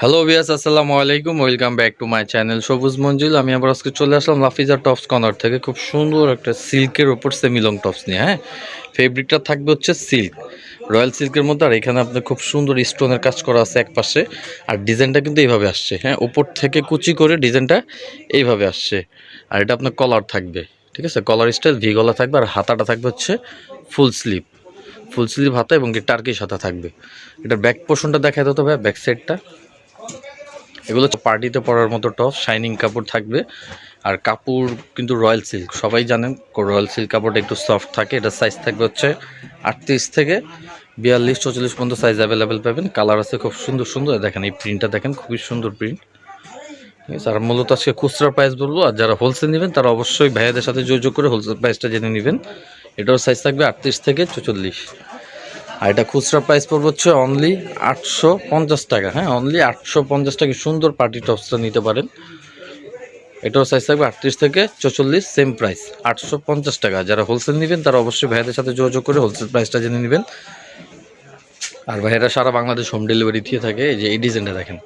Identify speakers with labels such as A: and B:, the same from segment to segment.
A: Hello viewers, আসসালামু আলাইকুম। Welcome back to my channel সবুজ মঞ্জিল। আমি আবার আজকে চলে আসলাম লাফিজা টপস কর্নার থেকে খুব সুন্দর একটা সিল্কের ওপর সেমি লং টপস নিয়ে। ফেব্রিকটা থাকবে হচ্ছে সিল্ক, রয়্যাল সিল্কের মধ্যে। আর এখানে আপনার খুব সুন্দর স্টোনের কাজ করা আছে এক পাশে। আর ডিজাইনটা কিন্তু এইভাবে আসছে, উপর থেকে কুচি করে ডিজাইনটা এইভাবে আসছে। আর এটা আপনার কলার থাকবে, ঠিক আছে, কলার স্টাইল ভি গলা থাকবে। আর হাতাটা থাকবে হচ্ছে ফুল স্লিভ হাতা এবং টার্কিশ হাতা থাকবে। এটার ব্যাক পোর্শনটা দেখাই দিতে হবে, ব্যাক সাইডটা। এগুলো পার্টিতে পরার মতো টপ, শাইনিং কাপড় থাকবে। আর কাপড় কিন্তু রয়্যাল সিল্ক, সবাই জানেন রয়্যাল সিল্ক কাপড়টা একটু সফট থাকে। এটার সাইজ থাকবে হচ্ছে 38 থেকে 42 44 পর্যন্ত সাইজ অ্যাভেলেবেল পাবেন। কালার আছে খুব সুন্দর সুন্দর, দেখেন এই প্রিন্টটা দেখেন, খুবই সুন্দর প্রিন্ট। ঠিক আছে, আর মূলত আজকে খুচরা প্রাইস বলবো। আর যারা হোলসেল নেবেন তারা অবশ্যই ভাইয়াদের সাথে যোগাযোগ করে হোলসেল প্রাইসটা জেনে নেবেন। এটার সাইজ থাকবে 38 থেকে 44। আর এটা খুচরা প্রাইস পড়বে হচ্ছে অনলি 850 টাকা। অনলি 850 টাকা সুন্দর পার্টি টপসটা নিতে পারেন। এটার সাইজ থাকবে 38 থেকে 44, সেম প্রাইস 850 টাকা। যারা হোলসেল নেবেন তারা অবশ্যই ভাইয়াদের সাথে যোগাযোগ করে হোলসেল প্রাইসটা জেনে নেবেন। আর ভাইয়ারা সারা বাংলাদেশ হোম ডেলিভারি দিয়ে থাকে। এই যে এই ডিজাইনটা দেখেন,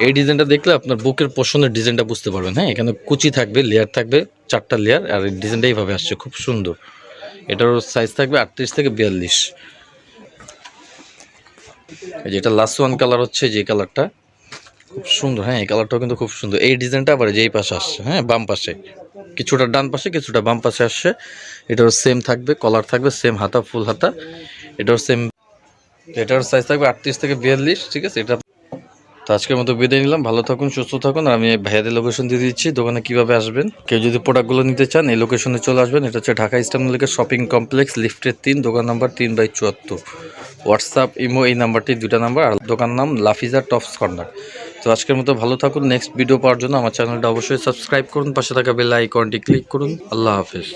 A: এই ডিজাইনটা দেখলে আপনার বুকের পোষণের ডিজাইনটা বুঝতে পারবেন। এখানে কুচি থাকবে, লেয়ার থাকবে 4টা লেয়ার। আর এই ডিজাইনটা এইভাবে আসছে, খুব সুন্দর। এটার সাইজ থাকবে 38 থেকে 42। এই যে এটা লাস্ট ওয়ান কালার হচ্ছে, যে কালারটা খুব সুন্দর। এই কালারটাও কিন্তু খুব সুন্দর। এই ডিজাইনটা আবার যেই পাশে আসছে, বাম পাশে কিছুটা, ডান পাশে কিছুটা, বাম পাশে আসছে। এটারও সেম থাকবে, কলার থাকবে সেম, হাতা ফুল হাতা। এটার সেম, এটার সাইজ থাকবে 38 থেকে 42। ঠিক আছে, এটা তো আজকের মতো বিদায় নিলাম। ভালো থাকুন, সুস্থ থাকুন। আর আমি ভাইয়াদের লোকেশন দিয়ে দিচ্ছি, দোকানে কিভাবে আসবেন। কেউ যদি প্রোডাক্টগুলো নিতে চান এই লোকেশনে চলে আসবেন। এটা হচ্ছে ঢাকা ইস্টার্ন মল্লিকের শপিং কমপ্লেক্স, লিফটের 3, দোকান নাম্বার 3/74। হোয়াটসঅ্যাপ ইমো এই নাম্বারটি, 2টা নাম্বার। আর দোকান নাম লাফিজা টপস কর্নার। তো আজকের মতো ভালো থাকুন। নেক্সট ভিডিও পাওয়ার জন্য আমার চ্যানেলটা অবশ্যই সাবস্ক্রাইব করুন, পাশে থাকা বেল আইকনটি ক্লিক করুন। আল্লাহ হাফেজ।